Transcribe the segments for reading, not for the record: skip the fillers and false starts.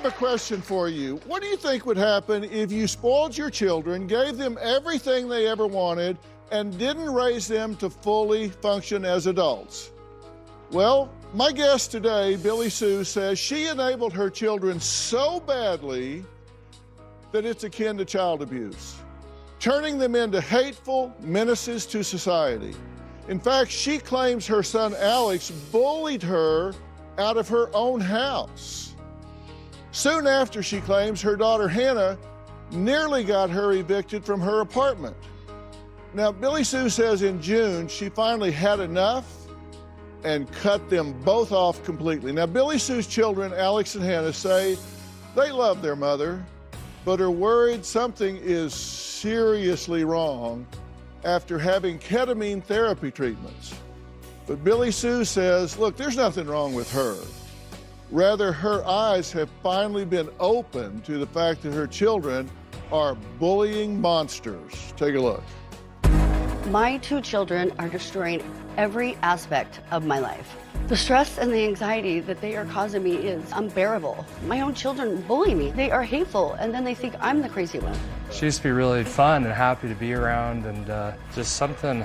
have a question for you. What do you think would happen if you spoiled your children, gave them everything they ever wanted, and didn't raise them to fully function as adults? Well, my guest today, Billy Sue, says she enabled her children so badly that it's akin to child abuse, turning them into hateful menaces to society. In fact, she claims her son Alex bullied her out of her own house. Soon after, she claims her daughter Hannah nearly got her evicted from her apartment. Now, Billy Sue says in June she finally had enough and cut them both off completely. Now, Billy Sue's children, Alex and Hannah, say they love their mother, but are worried something is seriously wrong after having ketamine therapy treatments. But Billy Sue says, look, there's nothing wrong with her. Rather, her eyes have finally been opened to the fact that her children are bullying monsters. Take a look. My two children are destroying every aspect of my life. The stress and the anxiety that they are causing me is unbearable. My own children bully me. They are hateful, and then they think I'm the crazy one. She used to be really fun and happy to be around, and just something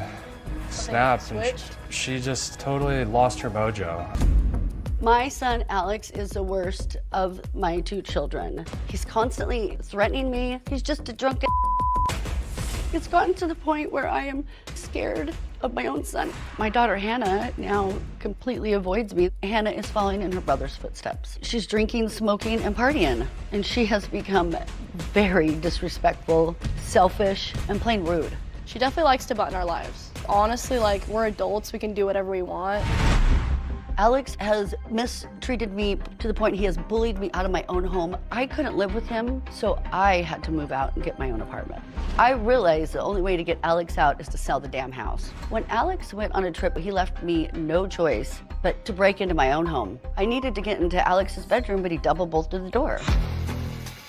snapped, and she just totally lost her mojo. My son, Alex, is the worst of my two children. He's constantly threatening me. He's just a drunken. It's gotten to the point where I am scared of my own son. My daughter, Hannah, now completely avoids me. Hannah is following in her brother's footsteps. She's drinking, smoking, and partying, and she has become very disrespectful, selfish, and plain rude. She definitely likes to button our lives. Honestly, like, we're adults, we can do whatever we want. Alex has mistreated me to the point he has bullied me out of my own home. I couldn't live with him, so I had to move out and get my own apartment. I realized the only way to get Alex out is to sell the damn house. When Alex went on a trip, he left me no choice but to break into my own home. I needed to get into Alex's bedroom, but he double bolted the door.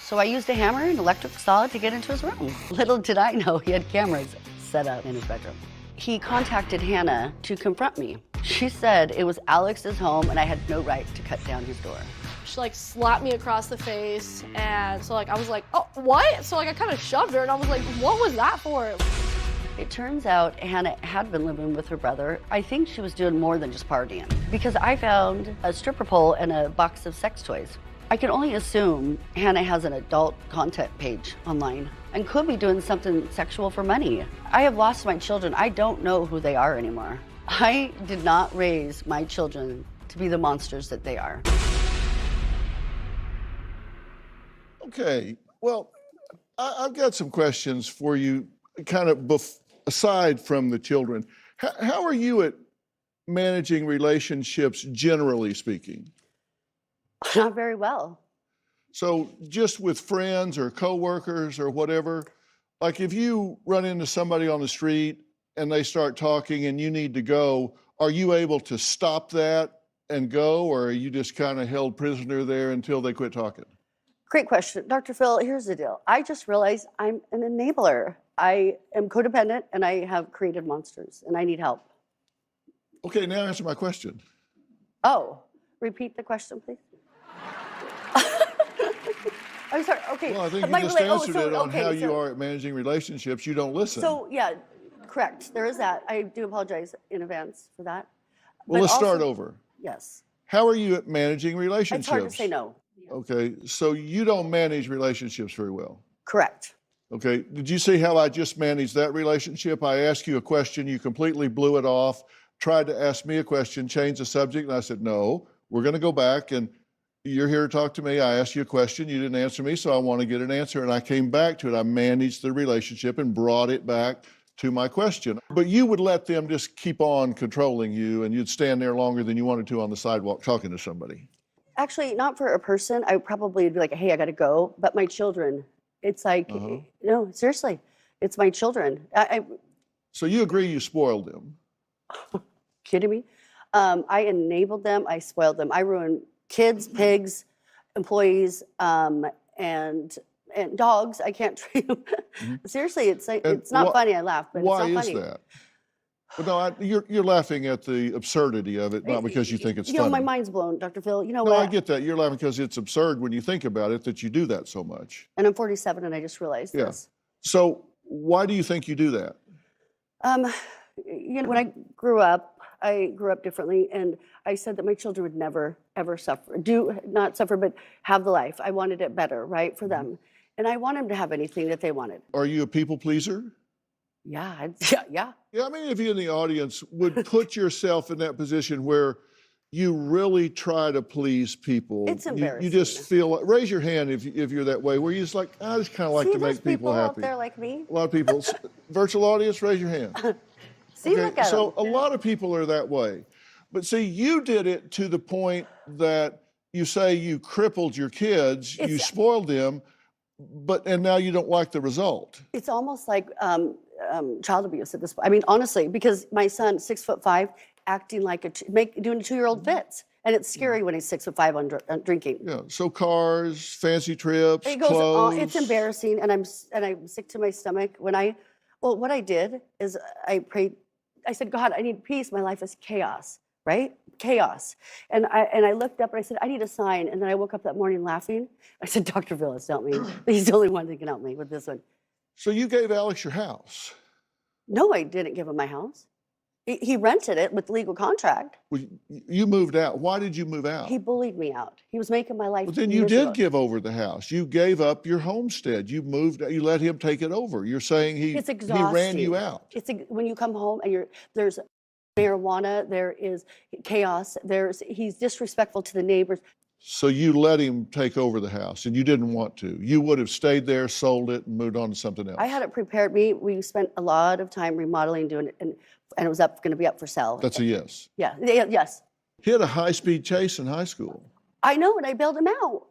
So I used a hammer and electric saw to get into his room. Little did I know he had cameras set up in his bedroom. He contacted Hannah to confront me. She said it was Alex's home and I had no right to cut down his door. She like slapped me across the face, and so like I was like, oh, what? So like I kind of shoved her, and I was like, what was that for? It turns out Hannah had been living with her brother. I think she was doing more than just partying, because I found a stripper pole and a box of sex toys. I can only assume Hannah has an adult content page online and could be doing something sexual for money. I have lost my children. I don't know who they are anymore. I did not raise my children to be the monsters that they are. Okay, well, I've got some questions for you, kind of aside from the children. How are you at managing relationships, generally speaking? Not very well. So just with friends or coworkers or whatever, like if you run into somebody on the street and they start talking and you need to go, are you able to stop that and go, or are you just kind of held prisoner there until they quit talking? Great question. Dr. Phil, here's the deal. I just realized I'm an enabler. I am codependent and I have created monsters and I need help. Okay, now answer my question. Oh, repeat the question, please. I'm sorry, okay. Well, I think you just answered it on how you are at managing relationships. You don't listen. So, yeah, correct. There is that. I do apologize in advance for that. Well, let's start over. Yes. How are you at managing relationships? It's hard to say no. Okay, so you don't manage relationships very well. Correct. Okay, did you see how I just managed that relationship? I asked you a question, you completely blew it off, tried to ask me a question, change the subject, and I said, no, we're gonna go back and you're here to talk to me. I asked you a question, you didn't answer me, so I want to get an answer, and I came back to it. I managed the relationship and brought it back to my question. But you would let them just keep on controlling you, and you'd stand there longer than you wanted to on the sidewalk talking to somebody. Actually, not for a person. I probably would be like, hey, I gotta go. But my children, it's like, no, seriously, it's my children. So you agree you spoiled them? Kidding me? I enabled them, I spoiled them. I ruined kids, pigs, employees, and dogs. I can't treat them. Seriously, it's like, it's not funny. I laugh, but it's not funny. Why is that? But no, you're laughing at the absurdity of it, not because you think it's You funny. know, my mind's blown, Dr. Phil. You know No, what? I get that. You're laughing because it's absurd when you think about it that you do that so much. And I'm 47 and I just realized Yeah. this. So why do you think you do that? You know, when I grew up differently, and I said that my children would never, ever suffer, not suffer, but have the life. I wanted it better, right, for them. And I want them to have anything that they wanted. Are you a people pleaser? Yeah, yeah. Yeah, I mean, if you in the audience would put yourself in that position where you really try to please people. It's You embarrassing. just feel like, raise your hand if you're that way, where you just like, I just kind of like See, to there's make people out happy. there like me. A lot of people. Virtual audience, raise your hand. See, look at so them. a lot of people are that way. But see, you did it to the point that you say you crippled your kids, you spoiled them, and now you don't like the result. It's almost like child abuse at this point. I mean, honestly, because my son, 6'5", acting like doing a 2-year-old fits. And it's scary when he's 6'5" on drinking. Yeah. So cars, fancy trips, It goes clothes. on. It's embarrassing, and I'm sick to my stomach. What I did is I prayed. I said, God, I need peace. My life is chaos, right? Chaos. And I looked up and I said, I need a sign. And then I woke up that morning laughing. I said, Dr. Villas, help me. He's the only one that can help me with this one. So you gave Alex your house. No, I didn't give him my house. He rented it with legal contract. Well, you moved out. Why did you move out? He bullied me out. He was making my life. But then you miserable. did give over the house. You gave up your homestead. You moved. You let him take it over. You're saying It's he exhausting. ran you out. When you come home and there's marijuana, there is chaos. He's disrespectful to the neighbors. So you let him take over the house, and you didn't want to. You would have stayed there, sold it, and moved on to something else. I had it prepared. We spent a lot of time remodeling, doing it, and it was going to be up for sale. That's a yes. Yeah. Yes. He had a high-speed chase in high school. I know, and I bailed him out.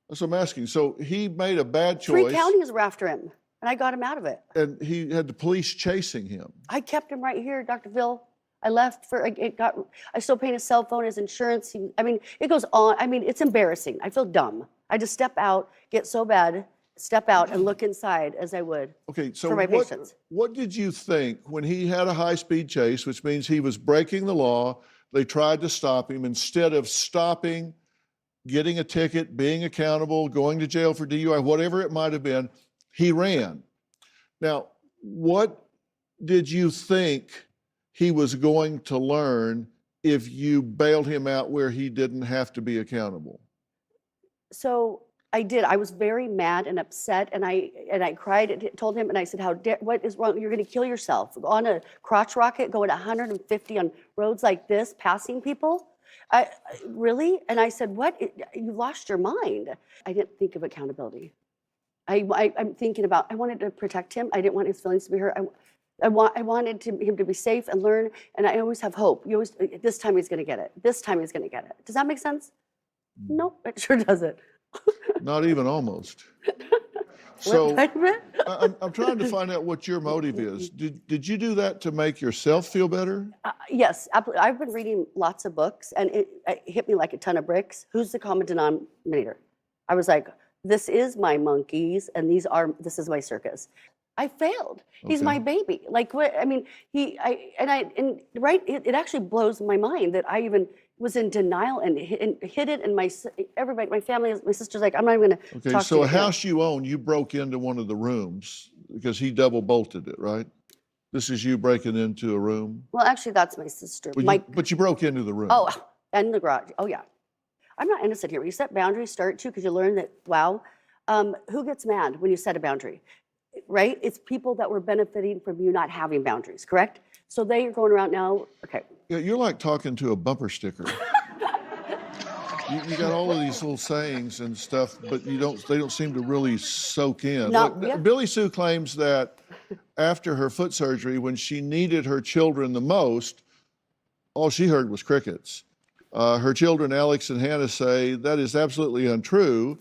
That's what I'm asking. So he made a bad choice. 3 counties were after him, and I got him out of it. And he had the police chasing him. I kept him right here, Dr. Phil. I left I still paying his cell phone, his insurance. It goes on. It's embarrassing. I feel dumb. I just step out, get so bad, step out and look inside as I would. Okay, so for my patients. What did you think when he had a high-speed chase, which means he was breaking the law, they tried to stop him, instead of stopping, getting a ticket, being accountable, going to jail for DUI, whatever it might have been, he ran. Now, what did you think he was going to learn if you bailed him out where he didn't have to be accountable? So I did. I was very mad and upset, and I cried and told him, and I said, what is wrong? You're going to kill yourself on a crotch rocket going 150 on roads like this, passing people? Really? And I said, what? You lost your mind. I didn't think of accountability. I'm thinking about, I wanted to protect him. I didn't want his feelings to be hurt. I wanted him to be safe and learn, and I always have hope. This time he's going to get it. This time he's going to get it. Does that make sense? Nope, it sure doesn't. Not even almost. So Wait a minute. I'm trying to find out what your motive is. Did you do that to make yourself feel better? Yes, I've been reading lots of books, and it hit me like a ton of bricks. Who's the common denominator? I was like, this is my monkeys, and this is my circus. I failed. He's Okay. my baby. Like what? It actually blows my mind that I even was in denial and hid it. And my family, my sister's like, I'm not even going to Okay, talk so to a you. house you own, you broke into one of the rooms because he double bolted it, right? This is you breaking into a room. Well, actually, that's my sister. But you broke into the room. Oh, and the garage. Oh, yeah. I'm not innocent here. When you set boundaries, start to, because you learn that, wow, who gets mad when you set a boundary, right? It's people that were benefiting from you not having boundaries, correct? So they are going around now, okay. Yeah, you're like talking to a bumper sticker. You got all of these little sayings and stuff, but they don't seem to really soak in. Billy Sue claims that after her foot surgery, when she needed her children the most, all she heard was crickets. Her children, Alex and Hannah, say that is absolutely untrue,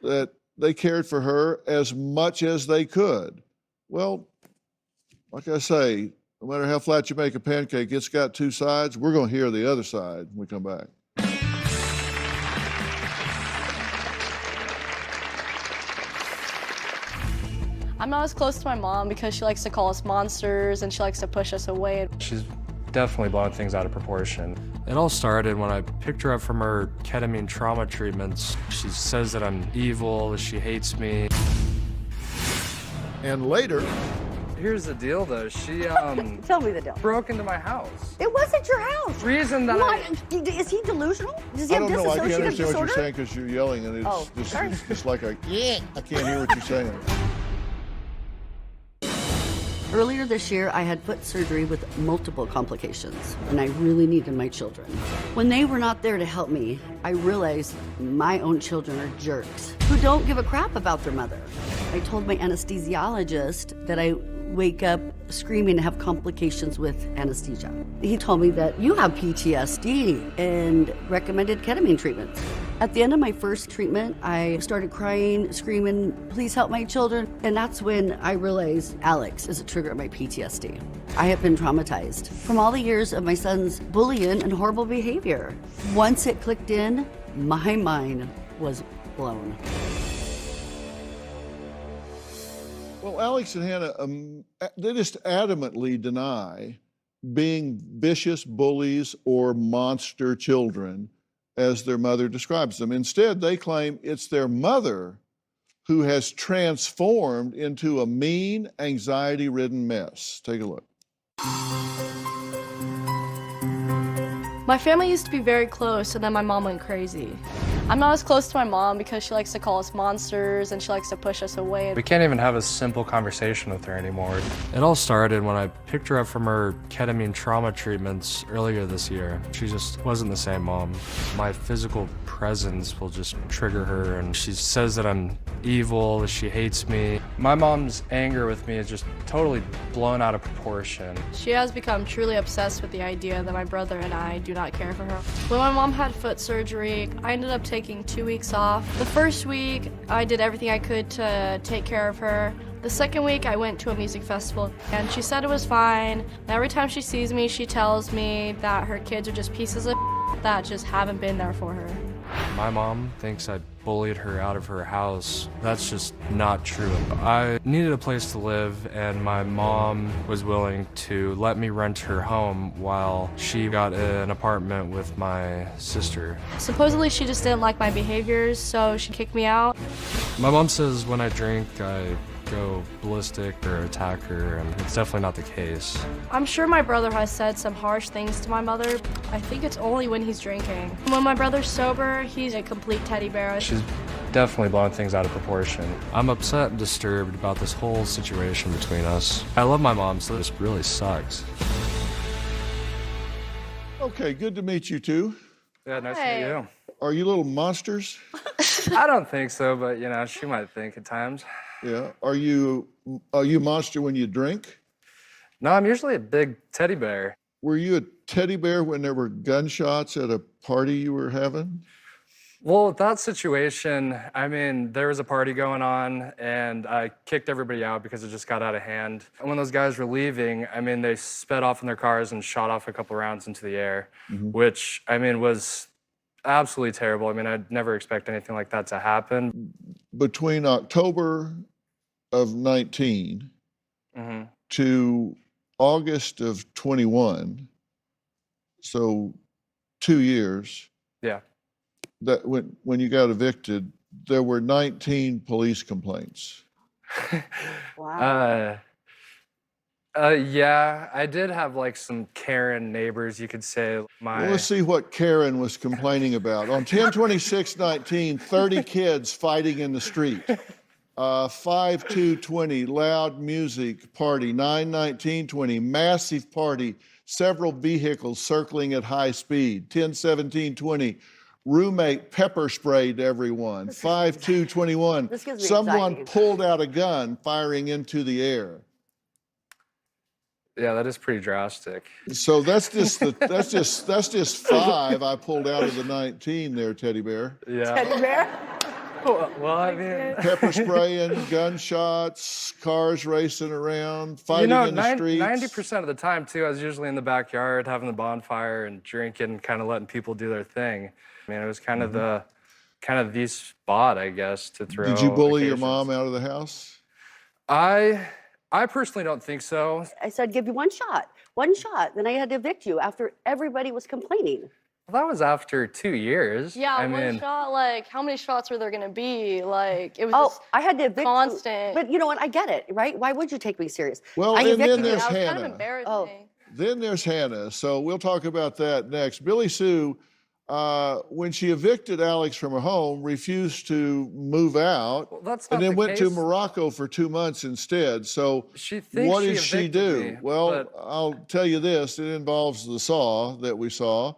that they cared for her as much as they could. Well, like I say, no matter how flat you make a pancake, it's got 2 sides. We're going to hear the other side when we come back. I'm not as close to my mom because she likes to call us monsters and she likes to push us away. She's definitely blowing things out of proportion. It all started when I picked her up from her ketamine trauma treatments. She says that I'm evil, she hates me. And later, Here's the deal, though. She Tell me the deal. broke into my house. It wasn't your house. Reason that What? Is he delusional? Does he I have don't know, I can't dissociative understand what you're disorder? saying because you're yelling and Oh, sorry. it's just like a, yeah, I can't hear what you're saying. Earlier this year, I had foot surgery with multiple complications, and I really needed my children. When they were not there to help me, I realized my own children are jerks who don't give a crap about their mother. I told my anesthesiologist that I wake up screaming and have complications with anesthesia. He told me that you have PTSD and recommended ketamine treatments. At the end of my first treatment, I started crying, screaming, please help my children. And that's when I realized Alex is a trigger of my PTSD. I have been traumatized from all the years of my son's bullying and horrible behavior. Once it clicked in, my mind was blown. Well, Alex and Hannah, they just adamantly deny being vicious bullies or monster children, as their mother describes them. Instead, they claim it's their mother who has transformed into a mean, anxiety-ridden mess. Take a look. My family used to be very close, and then my mom went crazy. I'm not as close to my mom because she likes to call us monsters and she likes to push us away. We can't even have a simple conversation with her anymore. It all started when I picked her up from her ketamine trauma treatments earlier this year. She just wasn't the same mom. My physical presence will just trigger her, and she says that I'm evil, she hates me. My mom's anger with me is just totally blown out of proportion. She has become truly obsessed with the idea that my brother and I do not care for her. When my mom had foot surgery, I ended up taking 2 weeks off. The first week, I did everything I could to take care of her. The second week, I went to a music festival, and she said it was fine. And every time she sees me, she tells me that her kids are just pieces of that just haven't been there for her. My mom thinks I bullied her out of her house. That's just not true. I needed a place to live, and my mom was willing to let me rent her home while she got an apartment with my sister. Supposedly, she just didn't like my behaviors, so she kicked me out. My mom says when I drink, I go ballistic or attack her, and it's definitely not the case. I'm sure my brother has said some harsh things to my mother. I think it's only when he's drinking. When my brother's sober, he's a complete teddy bear. She's definitely blowing things out of proportion. I'm upset and disturbed about this whole situation between us. I love my mom, so this really sucks. Okay, good to meet you two. Yeah, nice Hey. to meet you. Are you little monsters? I don't think so, but you know, she might think at times. Yeah. Are you a monster when you drink? No, I'm usually a big teddy bear. Were you a teddy bear when there were gunshots at a party you were having? Well, with that situation, I mean, there was a party going on, and I kicked everybody out because it just got out of hand. And when those guys were leaving, I mean, they sped off in their cars and shot off a couple rounds into the air, which, I mean, was absolutely terrible. I mean, I'd never expect anything like that to happen. Between October of 19 hmm to August of 21, so 2 years, Yeah. that when you got evicted, there were 19 police complaints. Wow. Yeah, I did have like some Karen neighbors, you could say. Well, let's see what Karen was complaining about. On 10/26/19, 30 kids fighting in the street. 5/2/20, loud music party. 9/19/20, massive party, several vehicles circling at high speed. 10/17/20, roommate pepper sprayed everyone. 5/2/21, This gives me someone anxiety. pulled out a gun firing into the air. Yeah, that is pretty drastic. So that's just 5 I pulled out of the 19 there, teddy bear. Yeah. Teddy bear? Well, I mean, Pepper spraying, gunshots, cars racing around, fighting you know, in the streets. 90% of the time, too, I was usually in the backyard having the bonfire and drinking, kind of letting people do their thing. I mean, it was kind of the spot, I guess, to throw. Did you bully your occasions. mom out of the house? I personally don't think so. I said, give you one shot. Then I had to evict you after everybody was complaining. Well, that was after 2 years. Yeah, I one mean, shot, like, how many shots were there gonna be? Like, it was Oh, just I had to evict constant. you. But you know what? I get it, right? Why would you take me serious? Well, I and then evicted you. there's that was kind of Hannah. embarrassing. Oh. Then there's Hannah. So we'll talk about that next. Billy Sue, when she evicted Alex from her home, refused to move out, well, that's not and then the went to case. Morocco for 2 months instead. So She thinks what she did she evicted do? me, Well, but- I'll tell you this. It involves the saw that we saw.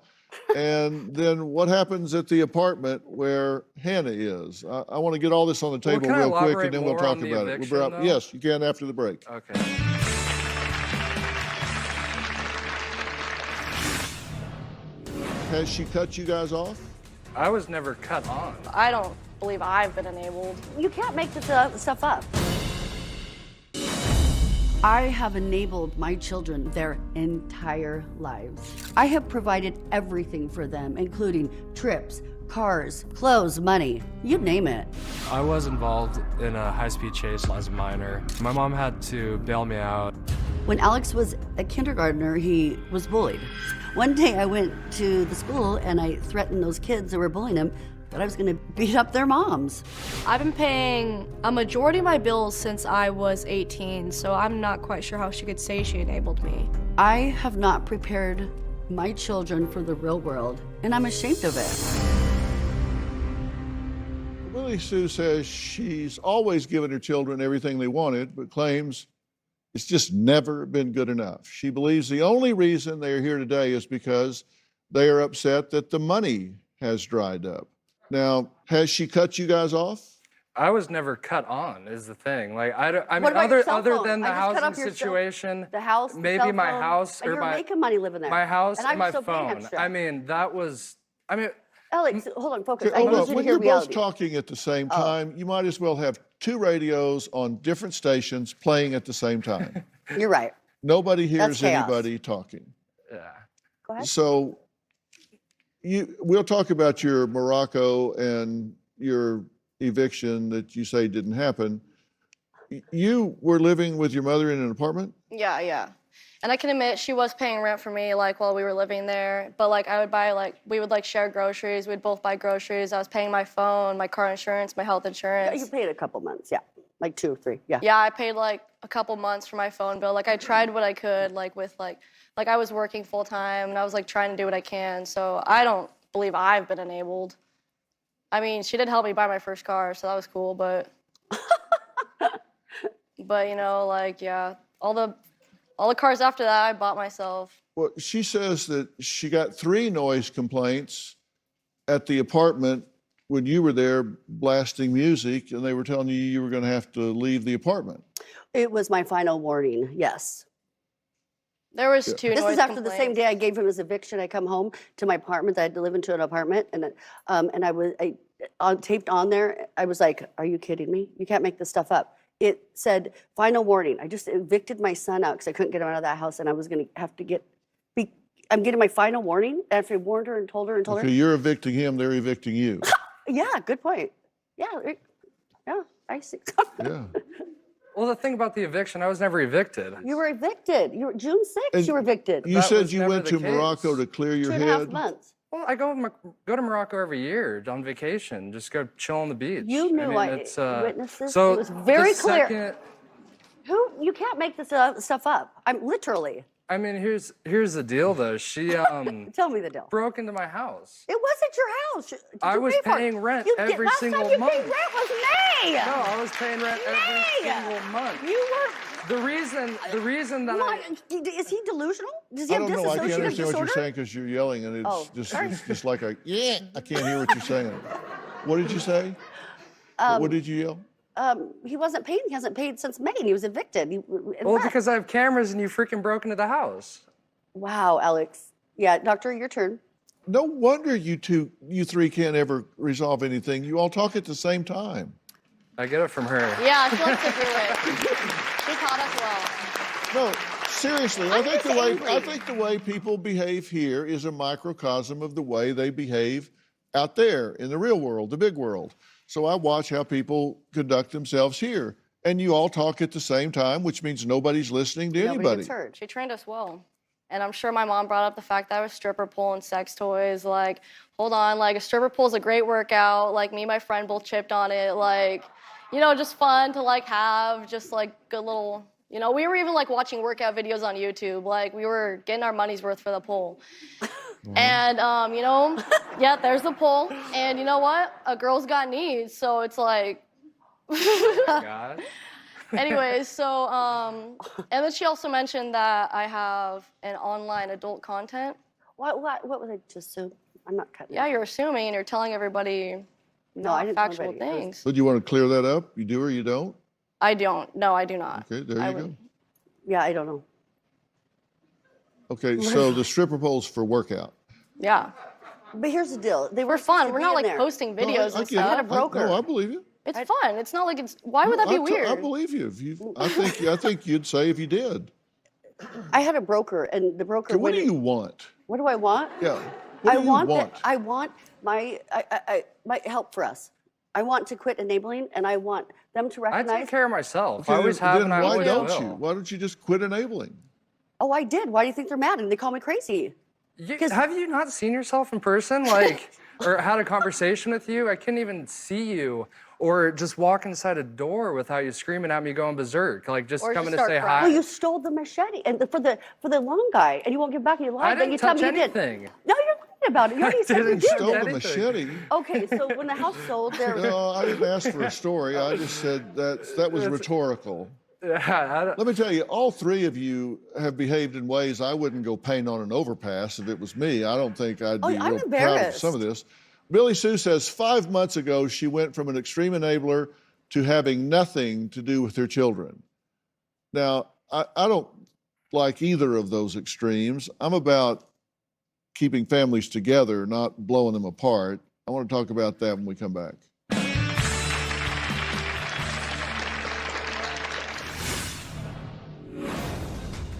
And then what happens at the apartment where Hannah is? I want to get all this on the table can I real quick, elaborate and then we'll more talk on the about it. eviction, though? Yes, you can after the break. Okay. Has she cut you guys off? I was never cut on. I don't believe I've been enabled. You can't make this stuff up. I have enabled my children their entire lives. I have provided everything for them, including trips, cars, clothes, money, you name it. I was involved in a high-speed chase as a minor. My mom had to bail me out. When Alex was a kindergartner, he was bullied. One day I went to the school and I threatened those kids that were bullying him that I was gonna beat up their moms. I've been paying a majority of my bills since I was 18, so I'm not quite sure how she could say she enabled me. I have not prepared my children for the real world, and I'm ashamed of it. Billy Sue says she's always given her children everything they wanted, but claims it's just never been good enough. She believes the only reason they are here today is because they are upset that the money has dried up. Now, has she cut you guys off? I was never cut on, is the thing. Like, I What mean, about your cell other phone? than the I just cut housing off your cell- situation, The house, the maybe cell my phone, house and or you're my making money living there. my house and I'm my still paying phone. extra. I mean, that was. I mean, Alex, hold on, focus. Okay, I hold need on. you to When hear you're both reality. talking at the same Oh. time, you might as well have 2 radios on different stations playing at the same time. You're right. Nobody hears chaos. anybody talking. yeah. Go ahead. So we'll talk about your Morocco and your eviction that you say didn't happen. You were living with your mother in an apartment? Yeah. And I can admit she was paying rent for me, like, while we were living there. But, like, I would buy, like, we would, like, share groceries. We'd both buy groceries. I was paying my phone, my car insurance, my health insurance. You paid a couple months, yeah. Like 2 or 3, yeah. Yeah, I paid, like, a couple months for my phone bill. Like, I tried what I could, like, with, like, I was working full-time, and I was, like, trying to do what I can. So I don't believe I've been enabled. I mean, she did help me buy my first car, so that was cool, but... But, you know, like, yeah, all the cars after that I bought myself. Well, she says that she got 3 noise complaints at the apartment when you were there blasting music, and they were telling you were going to have to leave the apartment. It was my final warning, yes. There was 2 This noise is after the same complaints. day I gave him his eviction. I come home to my apartment. I had to live into an apartment, and I taped on there. I was like, "Are you kidding me? You can't make this stuff up." It said, "Final warning." I just evicted my son out because I couldn't get him out of that house, and I was going to have to I'm getting my final warning after I warned her and told her. Okay, you're evicting him, they're evicting you. Yeah, good point. Yeah, I see. Yeah. Well, the thing about the eviction, I was never evicted. You were evicted. You were June 6th. And You were evicted. You That said was you never went the to case. Morocco to clear your 2.5 head. months. Well, I go to Morocco every year on vacation, just go chill on the beach. You knew mean, I it's, witnessed this. So It was very the clear. second- You can't make this stuff up. I'm literally. I mean, here's the deal, though. She Tell me the deal. broke into my house. It wasn't your house. Did I you was pay for it? paying rent You did- every last single time you month. paid rent was May. No, I was paying rent every May. single month. You were. The reason that What, I is he delusional? Does he I have don't know. I can't dissociative understand what disorder? you're saying because you're yelling, and it's Oh, sorry. it's just like a yeah. I can't hear what you're saying. What did you say? What did you yell? He wasn't paying. He hasn't paid since May, and he was evicted. well, because I have cameras and you freaking broke into the house. Wow, Alex. Yeah, doctor, your turn. No wonder you 3 can't ever resolve anything. You all talk at the same time. I get it from her. Yeah, she likes to do it. She taught us well. No, seriously, I I'm think just angry. the way people behave here is a microcosm of the way they behave out there in the real world, the big world. So I watch how people conduct themselves here. And you all talk at the same time, which means nobody's listening to Nobody anybody. gets hurt. She trained us well. And I'm sure my mom brought up the fact that I was stripper pole and sex toys. Like, hold on, like a stripper pole is a great workout. Like me and my friend both chipped on it. Like, you know, just fun to like have, just like good little, you know, we were even like watching workout videos on YouTube. Like we were getting our money's worth for the pole. And, you know, yeah, there's the pole. And you know what? A girl's got needs. So it's like, God. anyways, so, and then she also mentioned that I have an online adult content. What was I just assume? I'm not cutting. Yeah, you're assuming and you're telling everybody No, I didn't tell factual anybody. It was- things. So do you want to clear that up? You do or you don't? I don't. No, I do not. Okay, there I you would- go. Yeah, I don't know. Okay, so the stripper pole's for workout. Yeah. But here's the deal. They We're were fun. supposed to We're be not in like there. posting No, I videos and get it. stuff. I had a broker. No, I believe you. It's fun. It's not like it's. Why would that be weird? I believe you. I think you'd say if you did. I had a broker, and the broker. Okay, what went do in- you want? What do I want? Yeah. What I do you want want? that. I want my my help for us. I want to quit enabling, and I want them to I recognize. take care of myself. Okay, I always then have, and I why always don't will. you? Why don't you just quit enabling? Oh, I did. Why do you think they're mad and they call me crazy? Have you not seen yourself in person, like, or had a conversation with you? I couldn't even see you, or just walk inside a door without you screaming at me, going berserk, like just Or just coming to start say crying. hi. Well, you stole the machete and for the long guy, and you won't give back. You lied. I then didn't you tell touch me you did. anything. No, you're lying about it. You already said you didn't did. touch Stole the anything. machete. Okay, so when the house sold, there. No, I didn't ask for a story. I just said that was rhetorical. Yeah, Let me tell you, all three of you have behaved in ways I wouldn't go paint on an overpass if it was me. I don't think I'd Oh, be I'm real proud of embarrassed. some of this. Billy Sue says 5 months ago she went from an extreme enabler to having nothing to do with her children. Now, I don't like either of those extremes. I'm about keeping families together, not blowing them apart. I want to talk about that when we come back.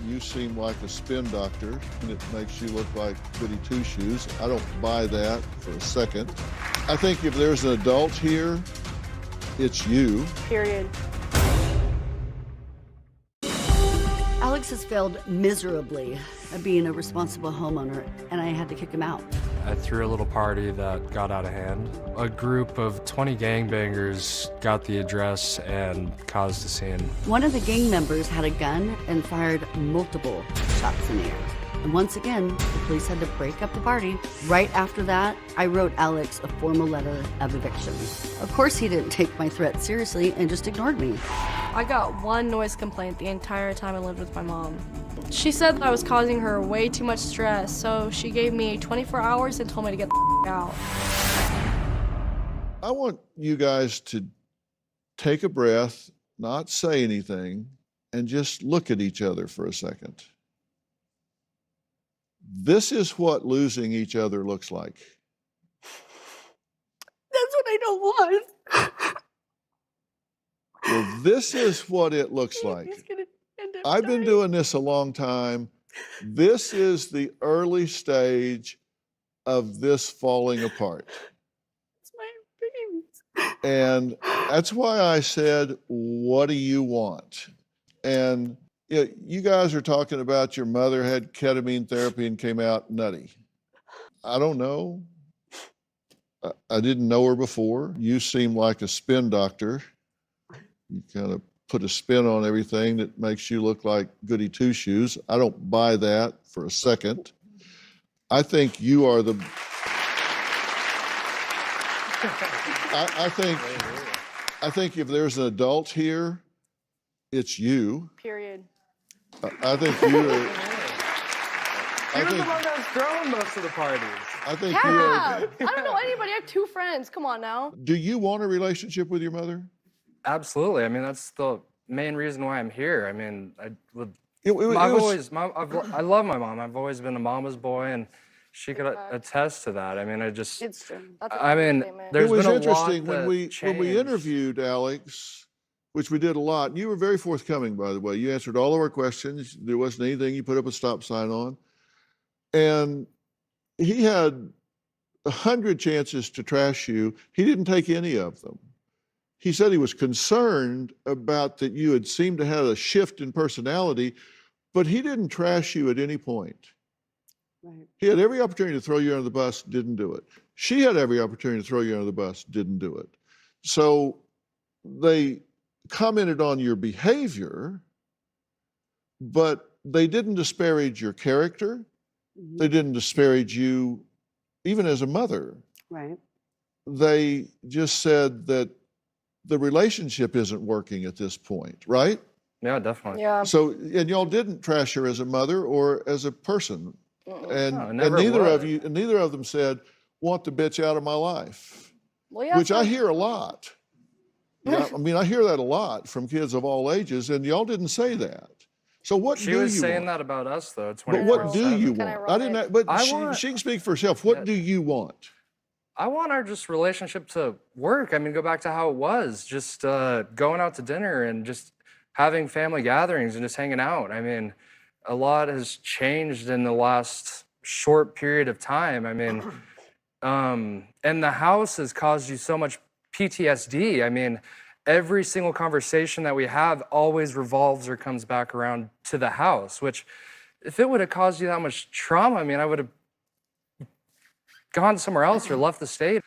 You seem like a spin doctor, and it makes you look like goody two-shoes. I don't buy that for a second. I think if there's an adult here, it's you. Period. Alex has failed miserably at being a responsible homeowner, and I had to kick him out. I threw a little party that got out of hand. A group of 20 gangbangers got the address and caused a scene. One of the gang members had a gun and fired multiple shots in the air. And once again, the police had to break up the party. Right after that, I wrote Alex a formal letter of eviction. Of course, he didn't take my threat seriously and just ignored me. I got one noise complaint the entire time I lived with my mom. She said that I was causing her way too much stress, so she gave me 24 hours and told me to get the out. I want you guys to take a breath, not say anything, and just look at each other for a second. This is what losing each other looks like. That's what I don't want. Well, this is what it looks like. He's gonna end up I've been dying. doing this a long time. This is the early stage of this falling apart. It's my babies. And that's why I said, what do you want? And you guys are talking about your mother had ketamine therapy and came out nutty. I don't know. I didn't know her before. You seem like a spin doctor. You kind of put a spin on everything that makes you look like goody two-shoes. I don't buy that for a second. I think you are the... I think if there's an adult here, it's you. Period. I think you are... He was the one that was throwing most of the parties. I think you are... Yeah! I don't know anybody. I have 2 friends. Come on now. Do you want a relationship with your mother? Absolutely. I mean, that's the main reason why I'm here. I mean, I love my mom. I've always been a mama's boy, and she could attest to that. I mean, It's true. That's a I mean, statement. there's It was been a interesting lot when we changed. interviewed Alex, which we did a lot. And you were very forthcoming, by the way. You answered all of our questions. There wasn't anything you put up a stop sign on. And he had 100 chances to trash you. He didn't take any of them. he said he was concerned about that you had seemed to have a shift in personality, but he didn't trash you at any point. Right. He had every opportunity to throw you under the bus, didn't do it. She had every opportunity to throw you under the bus, didn't do it. So they commented on your behavior, but they didn't disparage your character. Mhm. They didn't disparage you even as a mother. Right. They just said that the relationship isn't working at this point, right? Yeah, definitely. Yeah. So, and y'all didn't trash her as a mother or as a person. And, No, and never neither of them said, want the bitch out of my life, Well, yeah, which I hear a lot. Yeah, I mean, I hear that a lot from kids of all ages, and y'all didn't say that. So what She do was you saying want? that about us, though. But what do 24/7. you Kinda want? I didn't. ironic. But I she want- can speak for herself. What Yeah. do you want? I want our just relationship to work. I mean, go back to how it was, just going out to dinner and just having family gatherings and just hanging out. I mean, a lot has changed in the last short period of time. I mean, and the house has caused you so much PTSD. I mean, every single conversation that we have always revolves or comes back around to the house, which if it would have caused you that much trauma, I mean, I would have gone somewhere else or left the state.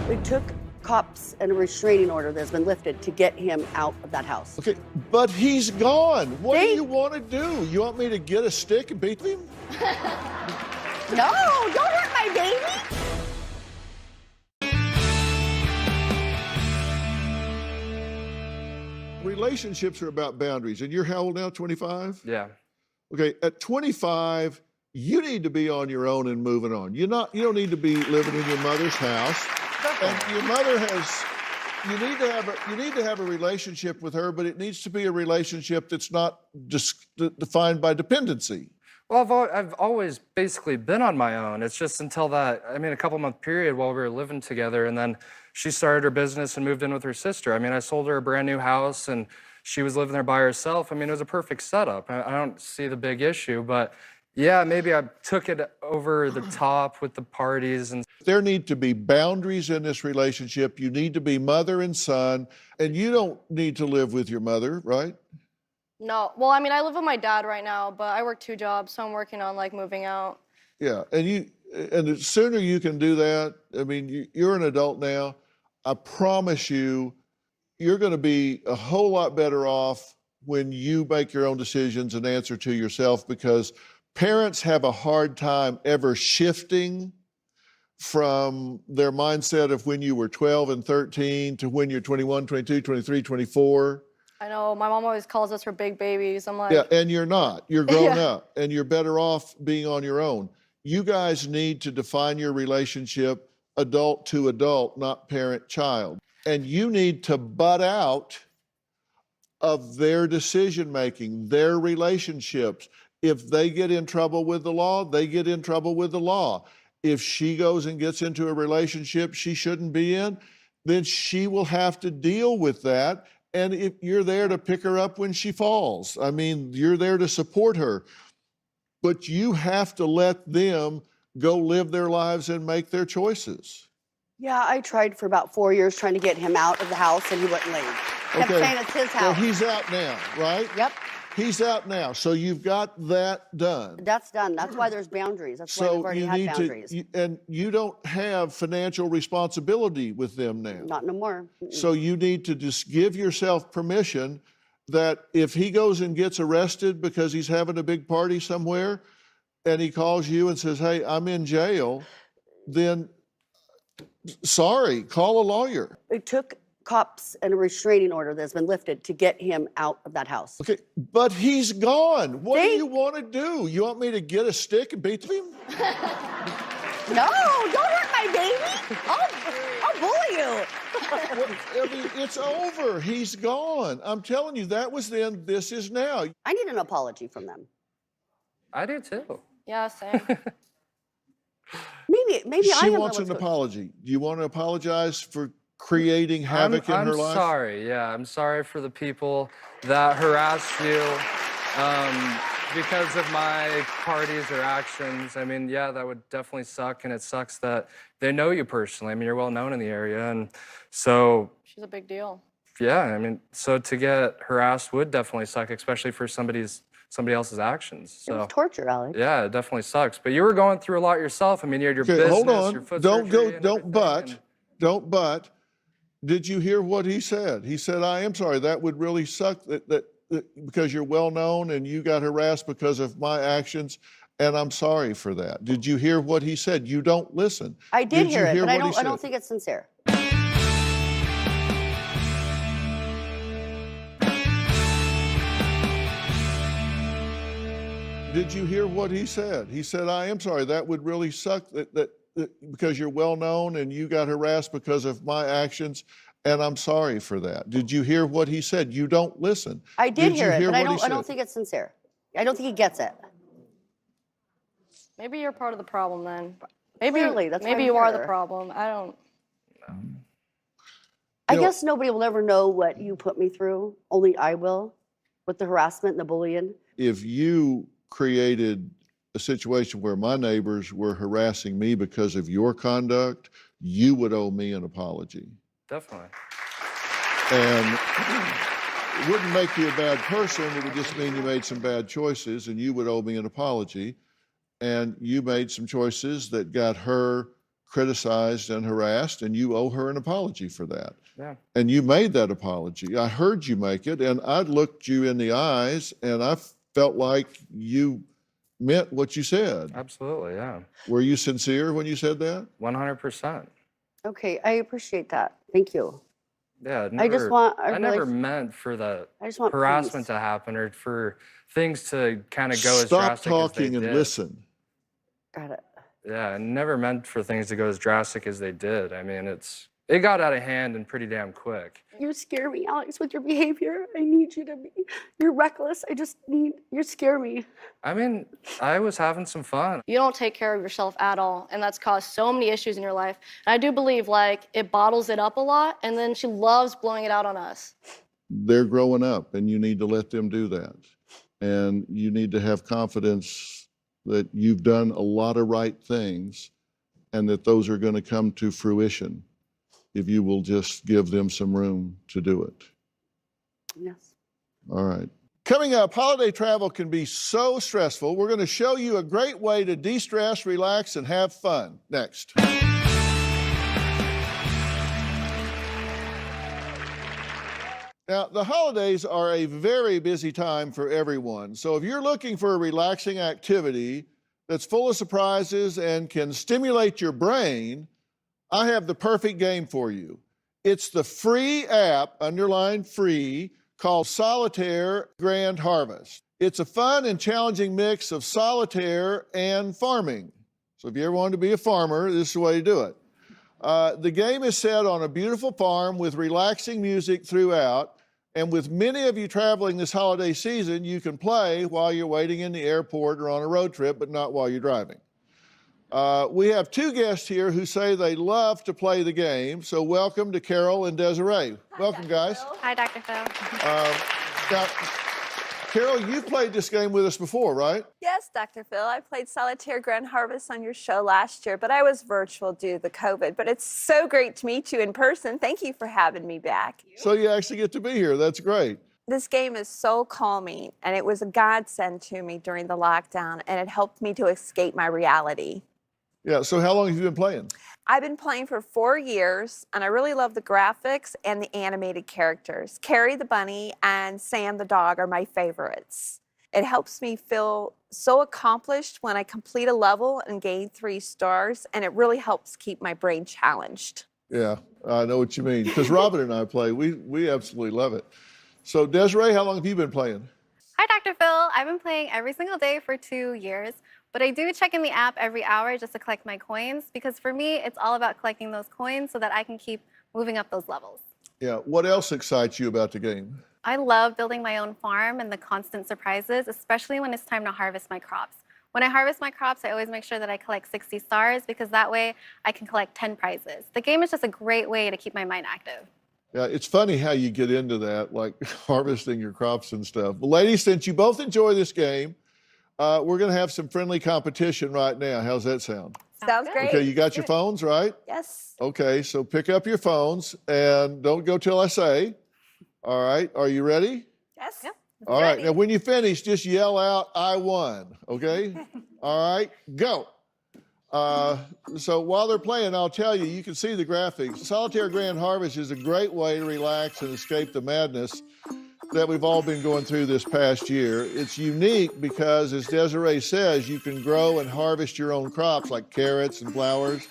It took cops and a restraining order that's been lifted to get him out of that house. Okay, but he's gone. What do They- you want to do? You want me to get a stick and beat him? No, don't hurt my baby. Relationships are about boundaries. And you're how old now? 25? Yeah. Okay, at 25, you need to be on your own and moving on. You don't need to be living in your mother's house. And your mother has you need to have a relationship with her, but it needs to be a relationship that's not defined by dependency. Well, I've always basically been on my own. It's just until that, I mean, a couple month period while we were living together, and then she started her business and moved in with her sister. I mean, I sold her a brand new house, and she was living there by herself. I mean, it was a perfect setup. I don't see the big issue, but yeah, maybe I took it over the top with the parties and. There need to be boundaries in this relationship. You need to be mother and son, and you don't need to live with your mother, right? No. Well, I mean, I live with my dad right now, but I work 2 jobs, so I'm working on like moving out. Yeah, and the sooner you can do that, I mean, you're an adult now. I promise you, you're going to be a whole lot better off when you make your own decisions and answer to yourself, because parents have a hard time ever shifting from their mindset of when you were 12 and 13 to when you're 21, 22, 23, 24. I know my mom always calls us her big babies. I'm like, Yeah, and you're not. You're grown Yeah. up, and you're better off being on your own. You guys need to define your relationship adult to adult, not parent-child. And you need to butt out of their decision-making, their relationships. If they get in trouble with the law, they get in trouble with the law. If she goes and gets into a relationship she shouldn't be in, then she will have to deal with that. And if you're there to pick her up when she falls, I mean, you're there to support her. But you have to let them go live their lives and make their choices. Yeah, I tried for about 4 years trying to get him out of the house, and he wouldn't leave. Kept saying it's his Well, house. he's out now, right? Yep, He's out now. So you've got that done. that's done. That's why there's boundaries. That's why we've So already you had need boundaries. to, and you don't have financial responsibility with them now. Not no more. Mm-mm. So you need to just give yourself permission that if he goes and gets arrested because he's having a big party somewhere and he calls you and says, hey, I'm in jail, then sorry, call a lawyer. It took cops and a restraining order that's been lifted to get him out of that house. Okay, but he's gone. What do They- you want to do? You want me to get a stick and beat him? No, don't hurt my baby. I'll bully you. I mean, it's over. He's gone. I'm telling you, that was then, this is now. I need an apology from them. I do too. yeah, same. Maybe I She am wants the an one- apology. Do you want to apologize for creating havoc in I'm her life? sorry. Yeah, I'm sorry for the people that harassed you. because of my parties or actions. I mean, yeah, that would definitely suck, and it sucks that they know you personally. I mean, you're well known in the area, and so... She's a big deal. Yeah, I mean, so to get harassed would definitely suck, especially for somebody else's actions. It So was torture, Alex. yeah, it definitely sucks. But you were going through a lot yourself. I mean, you had your Okay, business, hold on. your foot Don't surgery go. and Don't everything, but. and- Don't but. Did you hear what he said? He said, "I am sorry. That would really suck. That because you're well known and you got harassed because of my actions, and I'm sorry for that." Did you hear what he said? You don't listen. I did you hear it, but I what he don't said? think it's sincere. Did you hear what he said? He said, "I am sorry. That would really suck. That because you're well known and you got harassed because of my actions, and I'm sorry for that." Did you hear what he said? You don't listen. I did you hear it, but I what he don't said? think it's sincere. I don't think he gets it. Maybe you're part of the problem then. Maybe, Clearly, that's why maybe I'm you are the here. problem. I don't. I You know- guess nobody will ever know what you put me through. Only I will, with the harassment and the bullying. If you created a situation where my neighbors were harassing me because of your conduct, you would owe me an apology. Definitely. And it wouldn't make you a bad person. It would just mean you made some bad choices and you would owe me an apology. And you made some choices that got her criticized and harassed, and you owe her an apology for that. Yeah. And you made that apology. I heard you make it, and I looked you in the eyes, and I felt like you meant what you said. Absolutely, yeah. Were you sincere when you said that? 100%. Okay, I appreciate that. Thank you. Yeah, I just want. I really- never meant for the I just want harassment peace. to happen or for things to kind of go as Stop drastic as talking they and did. listen. Got it. Yeah, I never meant for things to go as drastic as they did. I mean, it got out of hand and pretty damn quick. You scare me, Alex, with your behavior. I need you to be. You're reckless. You scare me. I mean, I was having some fun. You don't take care of yourself at all, and that's caused so many issues in your life. And I do believe, like, it bottles it up a lot, and then she loves blowing it out on us. They're growing up, and you need to let them do that. And you need to have confidence that you've done a lot of right things and that those are going to come to fruition if you will just give them some room to do it. Yes. All right. Coming up, holiday travel can be so stressful. We're going to show you a great way to de-stress, relax, and have fun. Next. Now, the holidays are a very busy time for everyone. So if you're looking for a relaxing activity that's full of surprises and can stimulate your brain, I have the perfect game for you. It's the free app, underlined free, called Solitaire Grand Harvest. It's a fun and challenging mix of solitaire and farming. So if you ever wanted to be a farmer, this is the way to do it. The game is set on a beautiful farm with relaxing music throughout. And with many of you traveling this holiday season, you can play while you're waiting in the airport or on a road trip, but not while you're driving. We have two guests here who say they love to play the game. So welcome to Carol and Desiree. Welcome, guys. Hi, Dr. Phil. Now, Carol, you've played this game with us before, right? Yes, Dr. Phil. I played Solitaire Grand Harvest on your show last year, but I was virtual due to the COVID. But it's so great to meet you in person. Thank you for having me back. So you actually get to be here. That's great. This game is so calming, and it was a godsend to me during the lockdown, and it helped me to escape my reality. Yeah, so how long have you been playing? I've been playing for 4 years, and I really love the graphics and the animated characters. Carrie the bunny and Sam the dog are my favorites. It helps me feel so accomplished when I complete a level and gain 3 stars, and it really helps keep my brain challenged. Yeah, I know what you mean. Because Robin and I play. We absolutely love it. So Desiree, how long have you been playing? Hi, Dr. Phil. I've been playing every single day for 2 years, but I do check in the app every hour just to collect my coins because for me, it's all about collecting those coins so that I can keep moving up those levels. Yeah, what else excites you about the game? I love building my own farm and the constant surprises, especially when it's time to harvest my crops. When I harvest my crops, I always make sure that I collect 60 stars because that way I can collect 10 prizes. The game is just a great way to keep my mind active. Yeah, it's funny how you get into that, like harvesting your crops and stuff. But ladies, since you both enjoy this game, We're going to have some friendly competition right now. How's that sound? Sounds great. Okay, you got your phones, right? Yes. Okay, so pick up your phones and don't go till I say. All right, are you ready? Yes. Yep. All right, now when you finish, just yell out, I won, okay? All right, go. So while they're playing, I'll tell you, you can see the graphics. Solitaire Grand Harvest is a great way to relax and escape the madness that we've all been going through this past year. It's unique because, as Desiree says, you can grow and harvest your own crops like carrots and flowers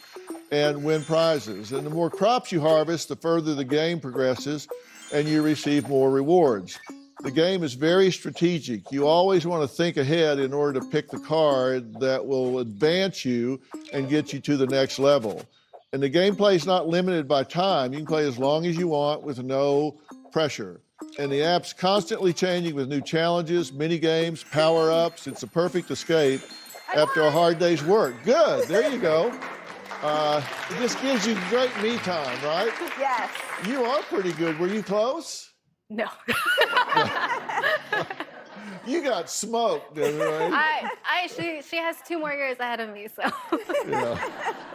and win prizes. And the more crops you harvest, the further the game progresses and you receive more rewards. The game is very strategic. You always want to think ahead in order to pick the card that will advance you and get you to the next level. And the gameplay is not limited by time. You can play as long as you want with no pressure. And the app's constantly changing with new challenges, mini games, power-ups. It's a perfect escape after a hard day's work. Good, there you go. It just gives you great me time, right? Yes. You are pretty good. Were you close? No. You got smoked, Desiree. She has 2 more years ahead of me, so. Yeah.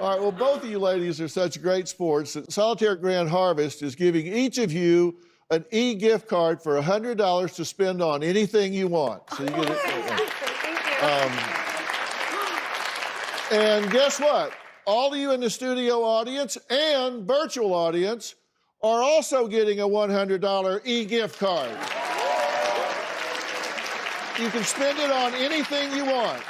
All right, well, both of you ladies are such great sports that Solitaire Grand Harvest is giving each of you an e-gift card for $100 to spend on anything you want. So you get it. Thank you. And guess what? All of you in the studio audience and virtual audience are also getting a $100 e-gift card. You can spend it on anything you want.